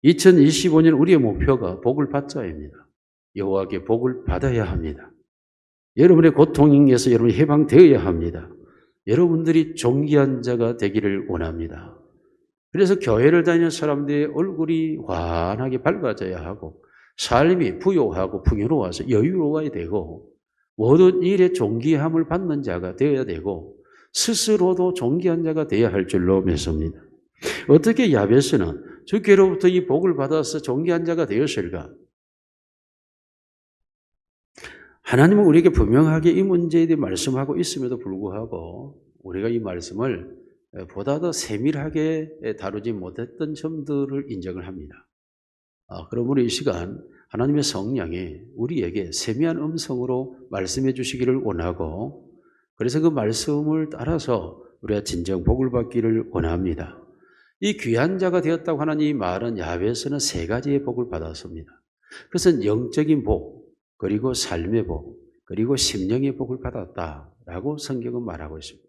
(2025년) 우리의 목표가 복을 받자입니다. 여호와께 복을 받아야 합니다. 여러분의 고통에서 여러분이 해방되어야 합니다. 여러분들이 존귀한 자가 되기를 원합니다. 그래서 교회를 다니는 사람들의 얼굴이 환하게 밝아져야 하고 삶이 부요하고 풍요로워서 여유로워야 되고 모든 일에 존귀함을 받는 자가 되어야 되고 스스로도 존귀한 자가 되어야 할 줄로 믿습니다. 어떻게 야베스는 주께로부터 이 복을 받아서 존귀한 자가 되었을까? 하나님은 우리에게 분명하게 이 문제에 대해 말씀하고 있음에도 불구하고 우리가 이 말씀을 보다 더 세밀하게 다루지 못했던 점들을 인정을 합니다. 그러므로 이 시간 하나님의 성령이 우리에게 세미한 음성으로 말씀해 주시기를 원하고 그래서 그 말씀을 따라서 우리가 진정 복을 받기를 원합니다. 이 귀한 자가 되었다고 하는 이 말은 야훼에서는 세 가지의 복을 받았습니다. 그것은 영적인 복, 그리고 삶의 복, 그리고 심령의 복을 받았다라고 성경은 말하고 있습니다.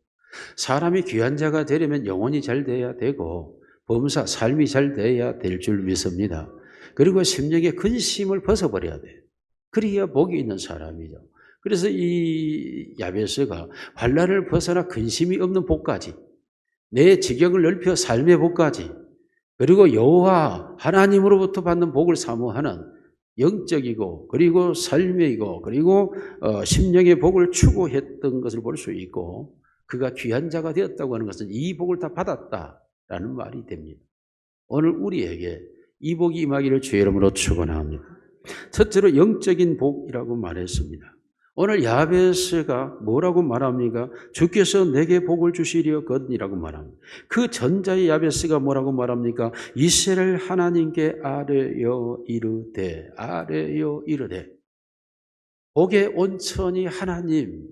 사람이 귀한 자가 되려면 영혼이 잘 돼야 되고 범사, 삶이 잘 돼야 될 줄 믿습니다. 그리고 심령의 근심을 벗어버려야 돼요. 그래야 복이 있는 사람이죠. 그래서 이 야베스가 환난을 벗어나 근심이 없는 복까지 내 지경을 넓혀 삶의 복까지 그리고 여호와 하나님으로부터 받는 복을 사모하는 영적이고 그리고 삶이고 그리고 심령의 복을 추구했던 것을 볼 수 있고 그가 귀한 자가 되었다고 하는 것은 이 복을 다 받았다라는 말이 됩니다. 오늘 우리에게 이 복이 임하기를 주의 이름으로 축원합니다. 첫째로 영적인 복이라고 말했습니다. 오늘 야베스가 뭐라고 말합니까? 주께서 내게 복을 주시려거든이라고 말합니다. 그 전자의 야베스가 뭐라고 말합니까? 이스라엘 하나님께 아뢰어 이르되 복의 온천이 하나님,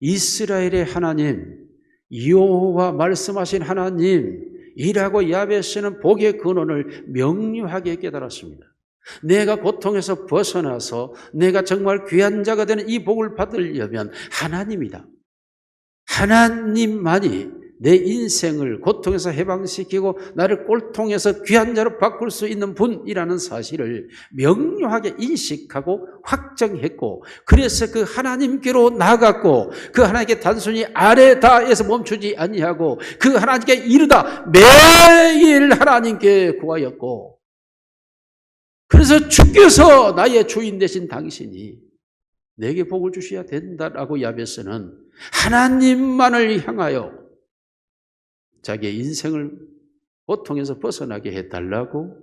이스라엘의 하나님, 여호와 말씀하신 하나님이라고 야베스는 복의 근원을 명료하게 깨달았습니다. 내가 고통에서 벗어나서 내가 정말 귀한 자가 되는 이 복을 받으려면 하나님이다. 하나님만이 내 인생을 고통에서 해방시키고 나를 꼴통에서 귀한 자로 바꿀 수 있는 분이라는 사실을 명료하게 인식하고 확정했고 그래서 그 하나님께로 나아갔고 그 하나님께 단순히 아뢰다에서 멈추지 아니하고 그 하나님께 이르다 매일 하나님께 구하였고 그래서 주께서 나의 주인 되신 당신이 내게 복을 주셔야 된다라고 야베스는 하나님만을 향하여 자기의 인생을 고통에서 벗어나게 해달라고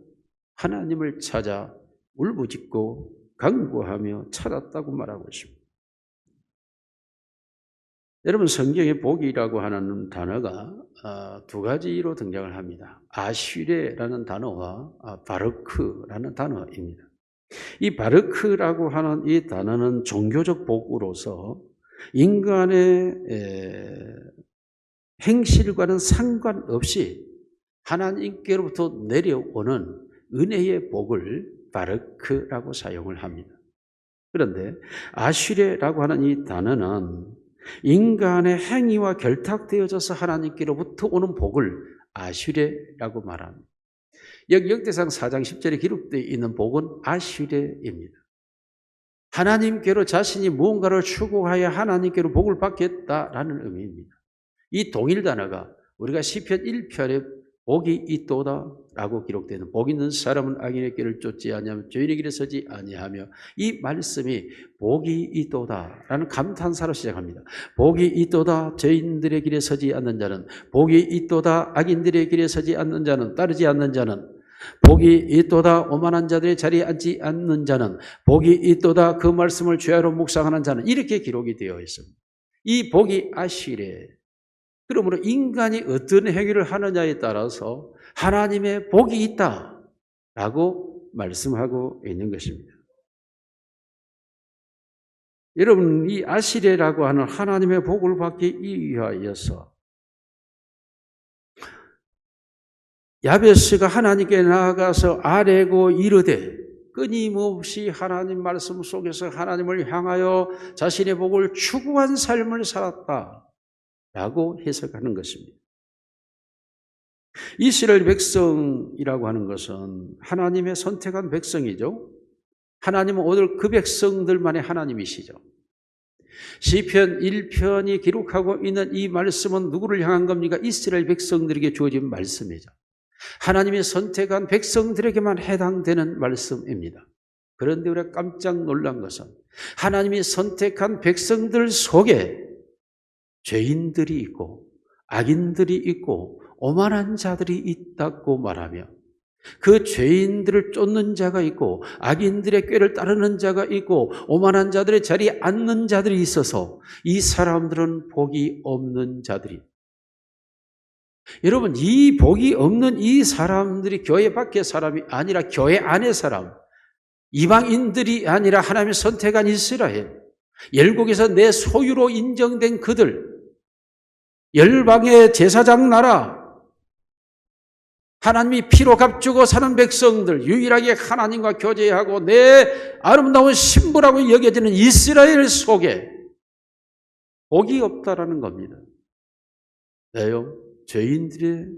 하나님을 찾아 울부짖고 간구하며 찾았다고 말하고 있습니다. 여러분 성경에 복이라고 하는 단어가 두 가지로 등장을 합니다. 아쉬레라는 단어와 바르크라는 단어입니다. 이 바르크라고 하는 이 단어는 종교적 복으로서 인간의 행실과는 상관없이 하나님께로부터 내려오는 은혜의 복을 바르크라고 사용을 합니다. 그런데 아쉬레라고 하는 이 단어는 인간의 행위와 결탁되어져서 하나님께로부터 오는 복을 아쉬레라고 말합니다. 여기 역대상 4장 10절에 기록되어 있는 복은 아쉬레입니다. 하나님께로 자신이 무언가를 추구하여 하나님께로 복을 받겠다라는 의미입니다. 이 동일 단어가 우리가 시편 1편에 복이 있도다 라고 기록되는 복 있는 사람은 악인의 길을 쫓지 아니하며 죄인의 길에 서지 아니하며 이 말씀이 복이 있도다 라는 감탄사로 시작합니다. 복이 있도다 죄인들의 길에 서지 않는 자는 복이 있도다 악인들의 길에 서지 않는 자는 따르지 않는 자는 복이 있도다 오만한 자들의 자리에 앉지 않는 자는 복이 있도다 그 말씀을 죄하로 묵상하는 자는 이렇게 기록이 되어 있습니다. 이 복이 아쉬레 그러므로 인간이 어떤 행위를 하느냐에 따라서 하나님의 복이 있다라고 말씀하고 있는 것입니다. 여러분 이 아시레라고 하는 하나님의 복을 받기 위하여서 야베스가 하나님께 나아가서 아뢰고 이르되 끊임없이 하나님 말씀 속에서 하나님을 향하여 자신의 복을 추구한 삶을 살았다라고 해석하는 것입니다. 이스라엘 백성이라고 하는 것은 하나님의 선택한 백성이죠. 하나님은 오늘 그 백성들만의 하나님이시죠. 시편 1편이 기록하고 있는 이 말씀은 누구를 향한 겁니까? 이스라엘 백성들에게 주어진 말씀이죠. 하나님이 선택한 백성들에게만 해당되는 말씀입니다. 그런데 우리가 깜짝 놀란 것은 하나님이 선택한 백성들 속에 죄인들이 있고 악인들이 있고 오만한 자들이 있다고 말하며 그 죄인들을 쫓는 자가 있고 악인들의 꾀를 따르는 자가 있고 오만한 자들의 자리에 앉는 자들이 있어서 이 사람들은 복이 없는 자들이. 여러분, 이 복이 없는 이 사람들이 교회 밖의 사람이 아니라 교회 안의 사람, 이방인들이 아니라 하나님의 선택한 이스라엘, 열국에서 내 소유로 인정된 그들, 열방의 제사장 나라, 하나님이 피로 값주고 사는 백성들, 유일하게 하나님과 교제하고 내 아름다운 신부라고 여겨지는 이스라엘 속에 복이 없다라는 겁니다. 왜요? 죄인들의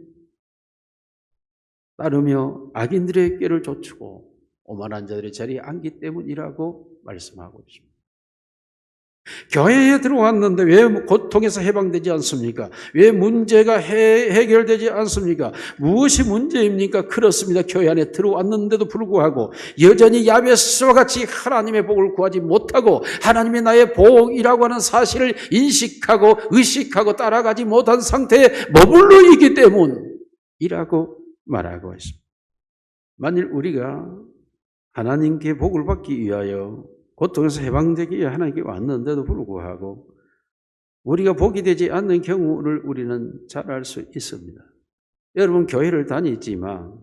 따르며 악인들의 꾀를 좇고 오만한 자들의 자리에 앉기 때문이라고 말씀하고 있습니다. 교회에 들어왔는데 왜 고통에서 해방되지 않습니까? 왜 문제가 해결되지 않습니까? 무엇이 문제입니까? 그렇습니다. 교회 안에 들어왔는데도 불구하고 여전히 야베스와 같이 하나님의 복을 구하지 못하고 하나님이 나의 복이라고 하는 사실을 인식하고 의식하고 따라가지 못한 상태에 머물러 있기 때문이라고 말하고 있습니다. 만일 우리가 하나님께 복을 받기 위하여 고통에서 해방되기 위해 하나님께 왔는데도 불구하고 우리가 복이 되지 않는 경우를 우리는 잘 알 수 있습니다. 여러분 교회를 다니지만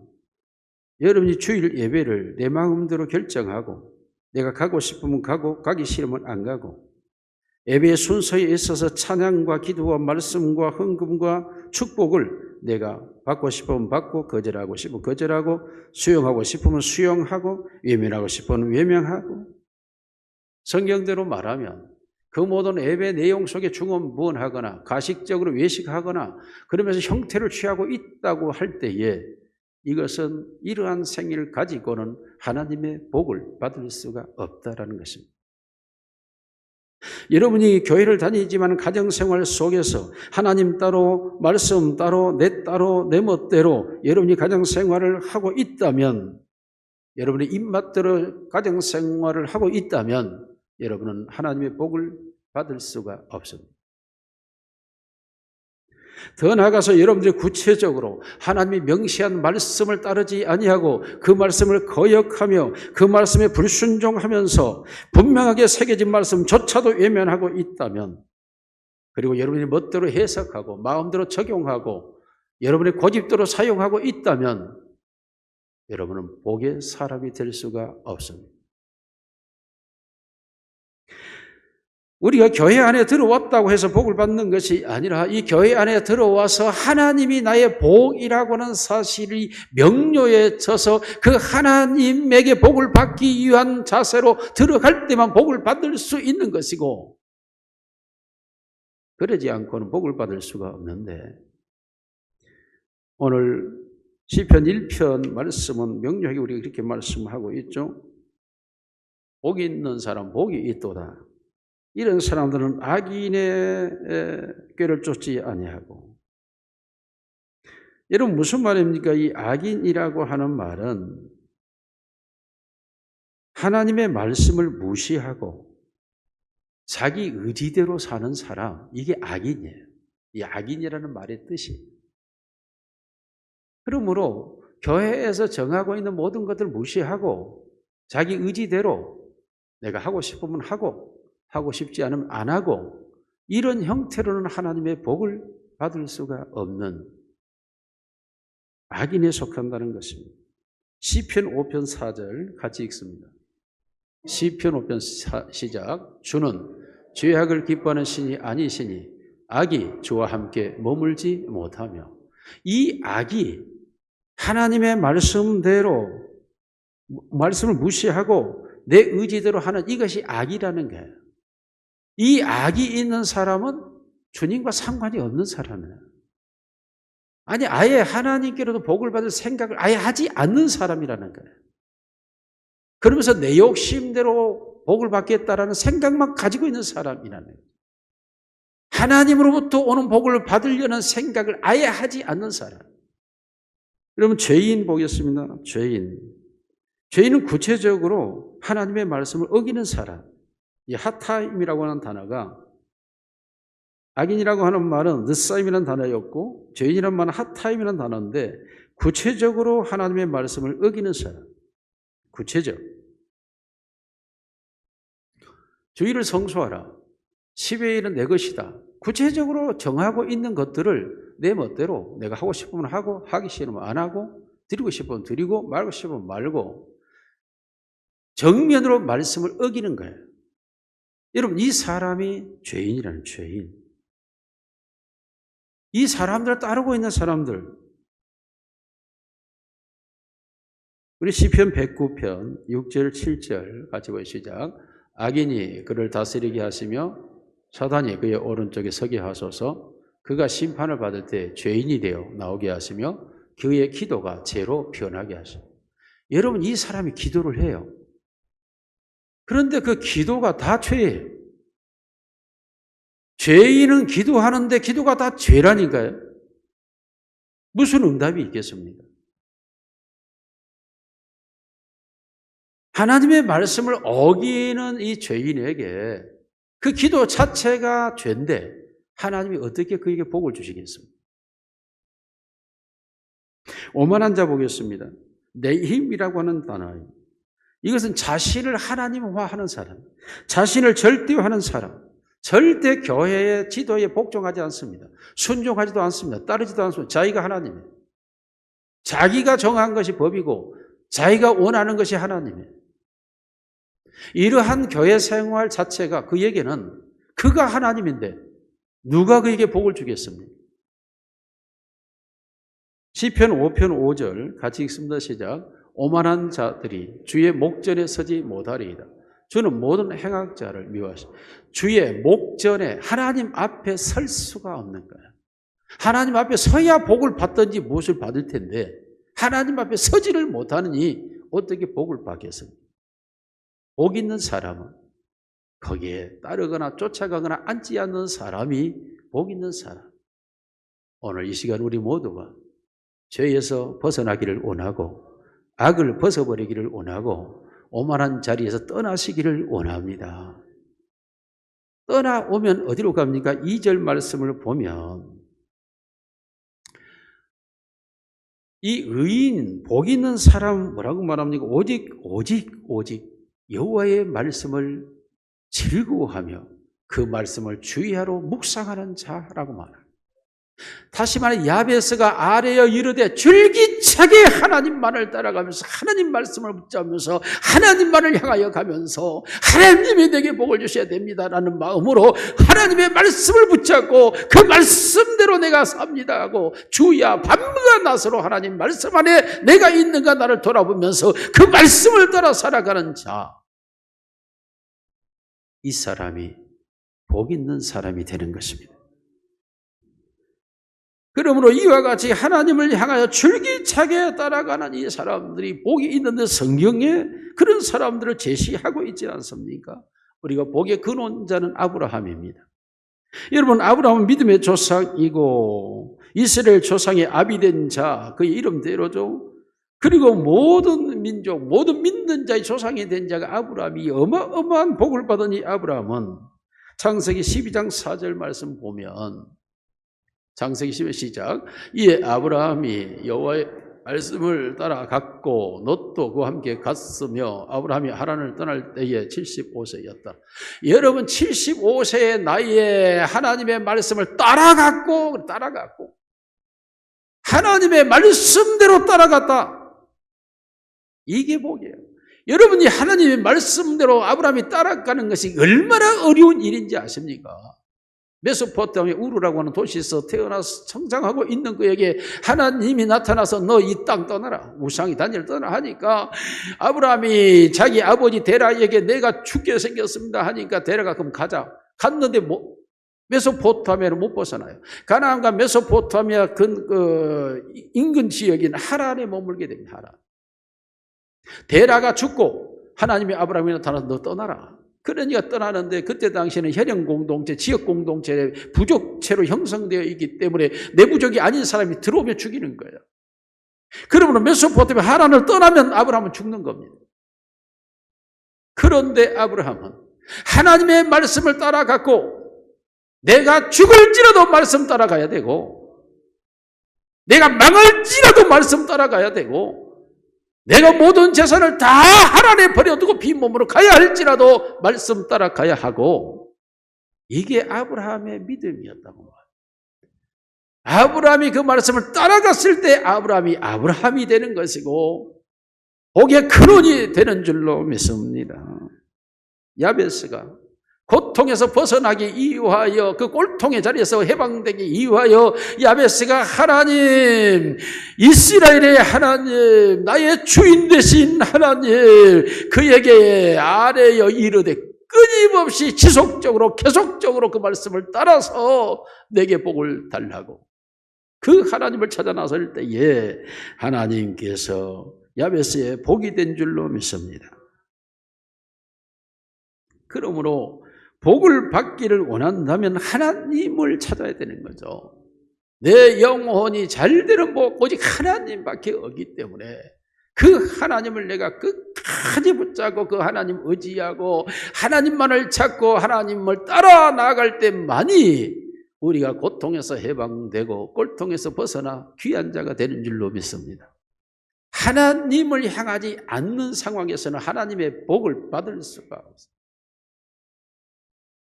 여러분이 주일 예배를 내 마음대로 결정하고 내가 가고 싶으면 가고 가기 싫으면 안 가고 예배의 순서에 있어서 찬양과 기도와 말씀과 헌금과 축복을 내가 받고 싶으면 받고 거절하고 싶으면 거절하고 수용하고 싶으면 수용하고 외면하고 싶으면 외면하고 성경대로 말하면 그 모든 예배 내용 속에 중언부언하거나 가식적으로 외식하거나 그러면서 형태를 취하고 있다고 할 때에 이것은 이러한 생애를 가지고는 하나님의 복을 받을 수가 없다라는 것입니다. 여러분이 교회를 다니지만 가정생활 속에서 하나님 따로 말씀 따로 내 따로 내 멋대로 여러분이 가정생활을 하고 있다면 여러분의 입맛대로 가정생활을 하고 있다면 여러분은 하나님의 복을 받을 수가 없습니다. 더 나아가서 여러분들이 구체적으로 하나님이 명시한 말씀을 따르지 아니하고 그 말씀을 거역하며 그 말씀에 불순종하면서 분명하게 새겨진 말씀조차도 외면하고 있다면 그리고 여러분이 멋대로 해석하고 마음대로 적용하고 여러분의 고집대로 사용하고 있다면 여러분은 복의 사람이 될 수가 없습니다. 우리가 교회 안에 들어왔다고 해서 복을 받는 것이 아니라 이 교회 안에 들어와서 하나님이 나의 복이라고 하는 사실이 명료해져서 그 하나님에게 복을 받기 위한 자세로 들어갈 때만 복을 받을 수 있는 것이고 그러지 않고는 복을 받을 수가 없는데 오늘 시편 1편 말씀은 명료하게 우리가 그렇게 말씀하고 있죠. 복이 있는 사람 복이 있도다. 이런 사람들은 악인의 꾀를 쫓지 아니하고 여러분 무슨 말입니까? 이 악인이라고 하는 말은 하나님의 말씀을 무시하고 자기 의지대로 사는 사람 이게 악인이에요. 이 악인이라는 말의 뜻이 그러므로 교회에서 정하고 있는 모든 것들을 무시하고 자기 의지대로 내가 하고 싶으면 하고 싶지 않으면 안 하고 이런 형태로는 하나님의 복을 받을 수가 없는 악인에 속한다는 것입니다. 시편 5편 4절 같이 읽습니다. 시편 5편 시작. 주는 죄악을 기뻐하는 신이 아니시니 악이 주와 함께 머물지 못하며 이 악이 하나님의 말씀대로 말씀을 무시하고 내 의지대로 하는 이것이 악이라는 거예요. 이 악이 있는 사람은 주님과 상관이 없는 사람이에요. 아니 아예 하나님께로도 복을 받을 생각을 아예 하지 않는 사람이라는 거예요. 그러면서 내 욕심대로 복을 받겠다라는 생각만 가지고 있는 사람이라는 거예요. 하나님으로부터 오는 복을 받으려는 생각을 아예 하지 않는 사람. 여러분 죄인 보겠습니다. 죄인은 구체적으로 하나님의 말씀을 어기는 사람. 이 핫타임이라고 하는 단어가 악인이라고 하는 말은 느사임이라는 단어였고 죄인이라는 말은 핫타임이라는 단어인데 구체적으로 하나님의 말씀을 어기는 사람. 구체적. 주의를 성수하라. 10의 1은 내 것이다. 구체적으로 정하고 있는 것들을 내 멋대로 내가 하고 싶으면 하고 하기 싫으면 안 하고 드리고 싶으면 드리고 말고 싶으면 말고 정면으로 말씀을 어기는 거예요. 여러분 이 사람이 죄인이라는 죄인. 이 사람들을 따르고 있는 사람들. 우리 시편 109편 6절 7절 같이 보시죠. 악인이 그를 다스리게 하시며 사단이 그의 오른쪽에 서게 하소서. 그가 심판을 받을 때 죄인이 되어 나오게 하시며 그의 기도가 죄로 변하게 하시고. 여러분 이 사람이 기도를 해요. 그런데 그 기도가 다 죄예요. 죄인은 기도하는데 기도가 다 죄라니까요. 무슨 응답이 있겠습니까? 하나님의 말씀을 어기는 이 죄인에게 그 기도 자체가 죄인데 하나님이 어떻게 그에게 복을 주시겠습니까? 오만한 자 보겠습니다. 내 힘이라고 하는 단어입니다. 이것은 자신을 하나님화하는 사람, 자신을 절대화하는 사람, 절대 교회의 지도에 복종하지 않습니다. 순종하지도 않습니다. 따르지도 않습니다. 자기가 하나님이에요. 자기가 정한 것이 법이고 자기가 원하는 것이 하나님이에요. 이러한 교회 생활 자체가 그에게는 그가 하나님인데 누가 그에게 복을 주겠습니까? 시편 5편 5절 같이 읽습니다. 시작. 오만한 자들이 주의 목전에 서지 못하리이다. 주는 모든 행악자를 미워하시고. 주의 목전에 하나님 앞에 설 수가 없는 거야. 하나님 앞에 서야 복을 받든지 무엇을 받을 텐데 하나님 앞에 서지를 못하느니 어떻게 복을 받겠습니까? 복 있는 사람은 거기에 따르거나 쫓아가거나 앉지 않는 사람이 복 있는 사람. 오늘 이 시간 우리 모두가 죄에서 벗어나기를 원하고 악을 벗어버리기를 원하고 오만한 자리에서 떠나시기를 원합니다. 떠나오면 어디로 갑니까? 2절 말씀을 보면 이 의인, 복 있는 사람 뭐라고 말합니까? 오직 여호와의 말씀을 즐거워하며 그 말씀을 주의하러 묵상하는 자라고 말합니다. 다시 말해 야베스가 아뢰어 이르되 줄기차게 하나님만을 따라가면서 하나님 말씀을 붙잡으면서 하나님만을 향하여 가면서 하나님이 내게 복을 주셔야 됩니다라는 마음으로 하나님의 말씀을 붙잡고 그 말씀대로 내가 삽니다 하고 주야 밤과 낮으로 하나님 말씀 안에 내가 있는가 나를 돌아보면서 그 말씀을 따라 살아가는 자, 이 사람이 복 있는 사람이 되는 것입니다. 그러므로 이와 같이 하나님을 향하여 줄기차게 따라가는 이 사람들이 복이 있는데 성경에 그런 사람들을 제시하고 있지 않습니까? 우리가 복의 근원자는 아브라함입니다. 여러분 아브라함은 믿음의 조상이고 이스라엘 조상의 아비된 자, 그의 이름대로죠. 그리고 모든 민족, 모든 믿는 자의 조상이 된 자가 아브라함이 어마어마한 복을 받은 이 아브라함은 창세기 12장 4절 말씀 보면 창세기 10의 시작. 이에 아브라함이 여호와의 말씀을 따라갔고 롯도 그와 함께 갔으며 아브라함이 하란을 떠날 때에 75세였다. 여러분 75세의 나이에 하나님의 말씀을 따라갔고 하나님의 말씀대로 따라갔다. 이게 복이에요. 여러분이 하나님의 말씀대로 아브라함이 따라가는 것이 얼마나 어려운 일인지 아십니까? 메소포타미아 우르라고 하는 도시에서 태어나서 성장하고 있는 그에게 하나님이 나타나서 너 이 땅 떠나라, 우상이 다니엘 떠나 하니까 아브라함이 자기 아버지 데라에게 내가 죽게 생겼습니다 하니까 데라가 그럼 가자. 갔는데 메소포타미아를 못 벗어나요. 가나안과 메소포타미아 인근 지역인 하란에 머물게 됩니다. 하란. 데라가 죽고 하나님이 아브라함이 나타나서 너 떠나라. 그러니까 떠나는데 그때 당시에는 혈연 공동체, 지역 공동체, 부족체로 형성되어 있기 때문에 내부족이 아닌 사람이 들어오면 죽이는 거예요. 그러면 메소포타미아 하란을 떠나면 아브라함은 죽는 겁니다. 그런데 아브라함은 하나님의 말씀을 따라갔고 내가 죽을지라도 말씀 따라가야 되고 내가 망할지라도 말씀 따라가야 되고 내가 모든 재산을 다 하란에 버려두고 빈몸으로 가야 할지라도 말씀 따라가야 하고 이게 아브라함의 믿음이었다고 말합니다. 아브라함이 그 말씀을 따라갔을 때 아브라함이 되는 것이고 복의 근원이 되는 줄로 믿습니다. 야베스가 고통에서 벗어나기 이유하여 그 꼴통의 자리에서 해방되기 이유하여 야베스가 하나님, 이스라엘의 하나님, 나의 주인 되신 하나님, 그에게 아뢰어 이르되 끊임없이 지속적으로 계속적으로 그 말씀을 따라서 내게 복을 달라고 그 하나님을 찾아 나설 때에 하나님께서 야베스의 복이 된 줄로 믿습니다. 그러므로 복을 받기를 원한다면 하나님을 찾아야 되는 거죠. 내 영혼이 잘 되는 복 오직 하나님밖에 없기 때문에 그 하나님을 내가 끝까지 붙잡고 그 하나님 의지하고 하나님만을 찾고 하나님을 따라 나아갈 때만이 우리가 고통에서 해방되고 꼴통에서 벗어나 귀한 자가 되는 줄로 믿습니다. 하나님을 향하지 않는 상황에서는 하나님의 복을 받을 수가 없습니다.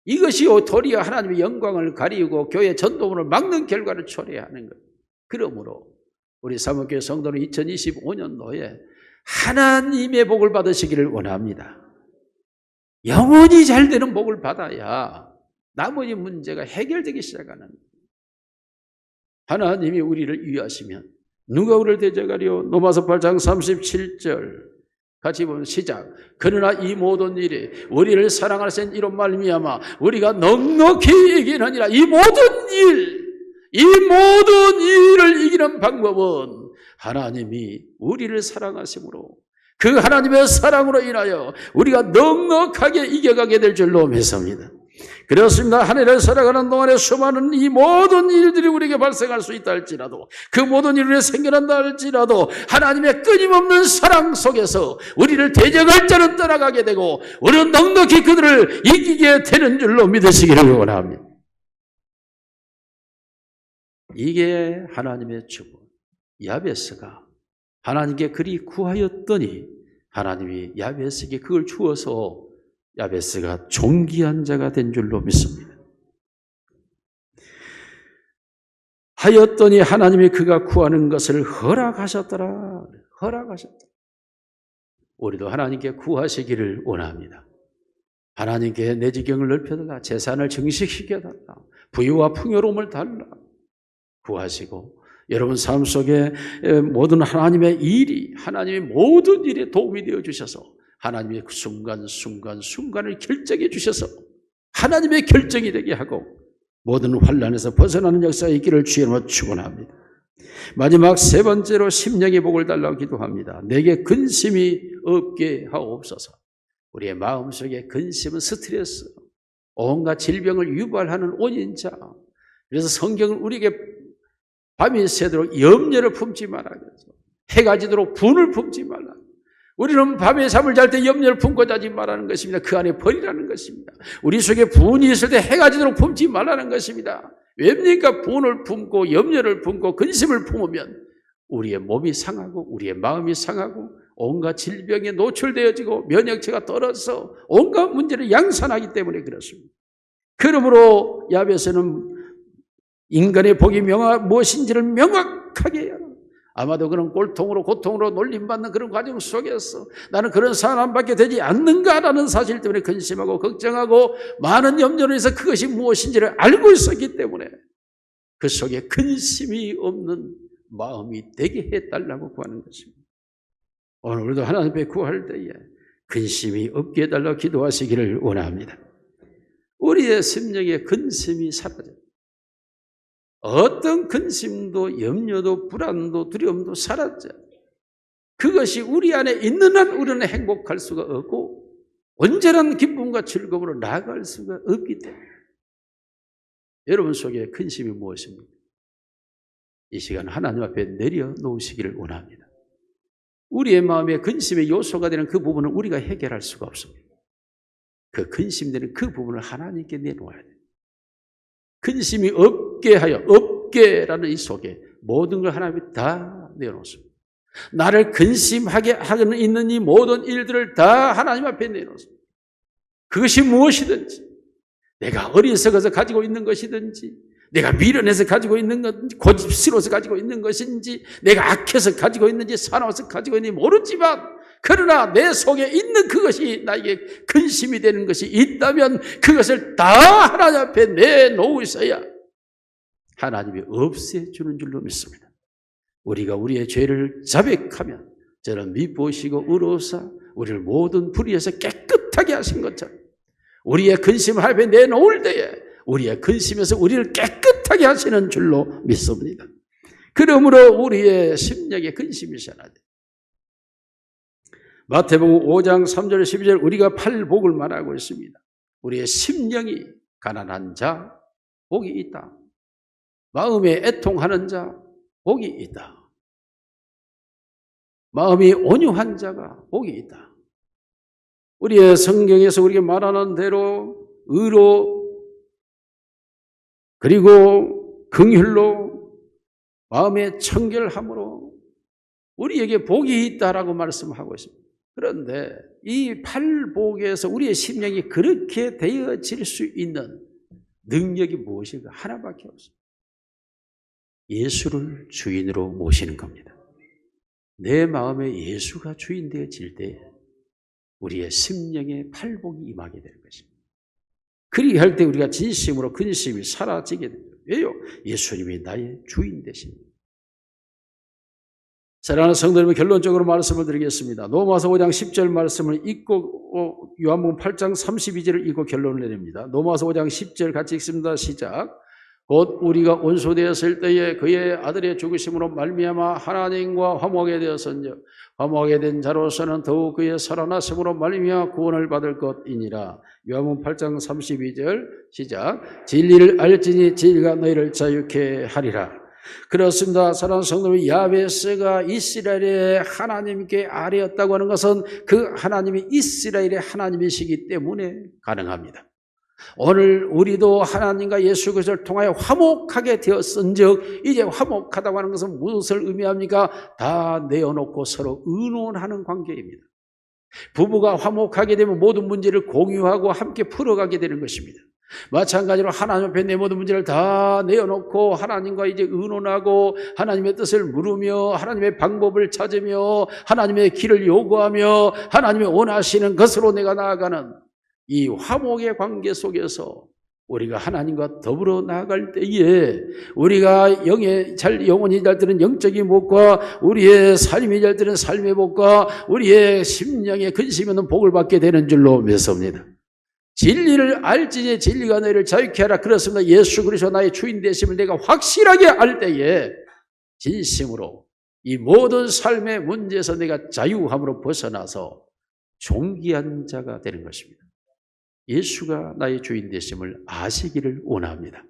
이것이 도리어 하나님의 영광을 가리우고 교회 전도문을 막는 결과를 초래하는 것. 그러므로 우리 사목교회 성도는 2025년도에 하나님의 복을 받으시기를 원합니다. 영원히 잘 되는 복을 받아야 나머지 문제가 해결되기 시작하는 거예요. 하나님이 우리를 위하시면 누가 우리를 대적하리요? 로마서 8장 37절 같이 보면 시작. 그러나 이 모든 일이 우리를 사랑하신 이로 말미암아 우리가 넉넉히 이기느니라. 이 모든 일을 이기는 방법은 하나님이 우리를 사랑하심으로 그 하나님의 사랑으로 인하여 우리가 넉넉하게 이겨가게 될 줄로 믿습니다. 그렇습니다. 하늘을 살아가는 동안에 수많은 이 모든 일들이 우리에게 발생할 수 있다 할지라도 그 모든 일이 생겨난다 할지라도 하나님의 끊임없는 사랑 속에서 우리를 대적할 자는 떠나가게 되고 우리는 넉넉히 그들을 이기게 되는 줄로 믿으시기를 원합니다. 이게 하나님의 축복. 야베스가 하나님께 그리 구하였더니 하나님이 야베스에게 그걸 주어서 야베스가 존귀한 자가 된 줄로 믿습니다. 하였더니 하나님이 그가 구하는 것을 허락하셨더라. 우리도 하나님께 구하시기를 원합니다. 하나님께 내 지경을 넓혀달라. 재산을 증식시켜달라. 부유와 풍요로움을 달라. 구하시고 여러분 삶 속에 모든 하나님의 모든 일에 도움이 되어 주셔서 하나님의 순간순간을 결정해 주셔서 하나님의 결정이 되게 하고 모든 환난에서 벗어나는 역사가 있기를 주의 이름으로 축원합니다. 마지막 세 번째로 심령의 복을 달라고 기도합니다. 내게 근심이 없게 하옵소서. 우리의 마음속에 근심은 스트레스, 온갖 질병을 유발하는 원인자. 그래서 성경은 우리에게 밤이 새도록 염려를 품지 말라. 해가 지도록 분을 품지 말라. 우리는 밤에 잠을 잘 때 염려를 품고 자지 말라는 것입니다. 그 안에 버리라는 것입니다. 우리 속에 분이 있을 때 해가 지도록 품지 말라는 것입니다. 왜입니까? 분을 품고 염려를 품고 근심을 품으면 우리의 몸이 상하고 우리의 마음이 상하고 온갖 질병에 노출되어지고 면역체가 떨어져서 온갖 문제를 양산하기 때문에 그렇습니다. 그러므로 야베스는 인간의 복이 무엇인지를 명확하게 해야 합니다. 아마도 그런 꼴통으로 고통으로 놀림받는 그런 과정 속에서 나는 그런 사람밖에 되지 않는가라는 사실 때문에 근심하고 걱정하고 많은 염려를 해서 그것이 무엇인지를 알고 있었기 때문에 그 속에 근심이 없는 마음이 되게 해달라고 구하는 것입니다. 오늘도 하나님 앞에 구할 때에 근심이 없게 해달라고 기도하시기를 원합니다. 우리의 심령에 근심이 사라져요. 어떤 근심도 염려도 불안도 두려움도 사라져요. 그것이 우리 안에 있는 한 우리는 행복할 수가 없고 온전한 기쁨과 즐거움으로 나아갈 수가 없기 때문에 여러분 속에 근심이 무엇입니까? 이 시간 하나님 앞에 내려놓으시기를 원합니다. 우리의 마음에 근심의 요소가 되는 그 부분을 우리가 해결할 수가 없습니다. 그 근심되는 그 부분을 하나님께 내놓아야 돼요. 근심이 없게 하여 없게라는 이 속에 모든 걸 하나님이 다 내놓습니다. 나를 근심하게 하는 있는 이 모든 일들을 다 하나님 앞에 내놓습니다. 그것이 무엇이든지 내가 어리석어서 가지고 있는 것이든지 내가 미련해서 가지고 있는 것, 고집스러워서 가지고 있는 것인지 내가 악해서 가지고 있는지 사나워서 가지고 있는지 모르지만 그러나 내 속에 있는 그것이 나에게 근심이 되는 것이 있다면 그것을 다 하나님 앞에 내놓으셔야 하나님이 없애주는 줄로 믿습니다. 우리가 우리의 죄를 자백하면 저는 미보시고 의로사 우리를 모든 불의에서 깨끗하게 하신 것처럼 우리의 근심 앞에 내놓을 때에 우리의 근심에서 우리를 깨끗하게 하시는 줄로 믿습니다. 그러므로 우리의 심령에 근심이 있어야 돼. 마태복음 5장 3절 12절 우리가 팔복을 말하고 있습니다. 우리의 심령이 가난한 자 복이 있다. 마음에 애통하는 자 복이 있다. 마음이 온유한 자가 복이 있다. 우리의 성경에서 우리에게 말하는 대로 의로 그리고 긍휼로 마음의 청결함으로 우리에게 복이 있다라고 말씀하고 있습니다. 그런데 이 팔복에서 우리의 심령이 그렇게 되어질 수 있는 능력이 무엇인가? 하나밖에 없습니다. 예수를 주인으로 모시는 겁니다. 내 마음에 예수가 주인 되어질 때 우리의 심령에 팔복이 임하게 되는 것입니다. 그렇게 할 때 우리가 진심으로 근심이 사라지게 됩니다. 왜요? 예수님이 나의 주인 되십니다. 사랑하는 성도 여러분, 결론적으로 말씀을 드리겠습니다. 로마서 5장 10절 말씀을 읽고 요한복음 8장 32절을 읽고 결론을 내립니다. 로마서 5장 10절 같이 읽습니다. 시작. 곧 우리가 원수되었을 때에 그의 아들의 죽으심으로 말미암아 하나님과 화목하게 되었은즉 화목하게 된 자로서는 더욱 그의 살아나심으로 말미암아 구원을 받을 것이니라. 요한복음 8장 32절 시작. 진리를 알지니 진리가 너희를 자유케 하리라. 그렇습니다. 사랑하는 성도님, 야베스가 이스라엘의 하나님께 아뢰었다고 하는 것은 그 하나님이 이스라엘의 하나님이시기 때문에 가능합니다. 오늘 우리도 하나님과 예수 그리스도를 통하여 화목하게 되었은즉 이제 화목하다고 하는 것은 무엇을 의미합니까? 다 내어놓고 서로 의논하는 관계입니다. 부부가 화목하게 되면 모든 문제를 공유하고 함께 풀어가게 되는 것입니다. 마찬가지로 하나님 앞에 내 모든 문제를 다 내어놓고 하나님과 이제 의논하고 하나님의 뜻을 물으며 하나님의 방법을 찾으며 하나님의 길을 요구하며 하나님의 원하시는 것으로 내가 나아가는 이 화목의 관계 속에서 우리가 하나님과 더불어 나아갈 때에 우리가 영혼이 잘 되는 영적인 복과 우리의 삶이 잘 되는 삶의 복과 우리의 심령의 근심이 없는 복을 받게 되는 줄로 믿습니다. 진리를 알지니 진리가 너희를 자유케 하라. 그렇습니다. 예수 그리스도 나의 주인 되심을 내가 확실하게 알 때에 진심으로 이 모든 삶의 문제에서 내가 자유함으로 벗어나서 존귀한 자가 되는 것입니다. 예수가 나의 주인 되심을 아시기를 원합니다.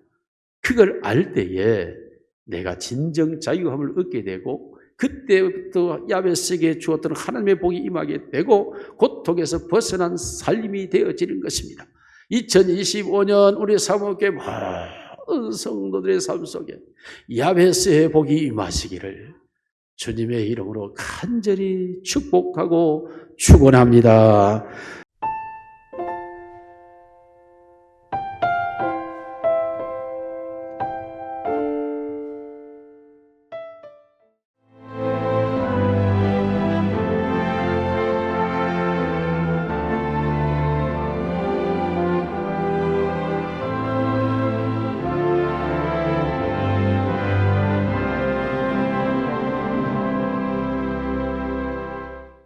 그걸 알 때에 내가 진정 자유함을 얻게 되고 그때부터 야베스에게 주었던 하나님의 복이 임하게 되고 고통에서 벗어난 삶이 되어지는 것입니다. 2025년 우리 사모교회 모든 성도들의 삶 속에 야베스의 복이 임하시기를 주님의 이름으로 간절히 축복하고 축원합니다.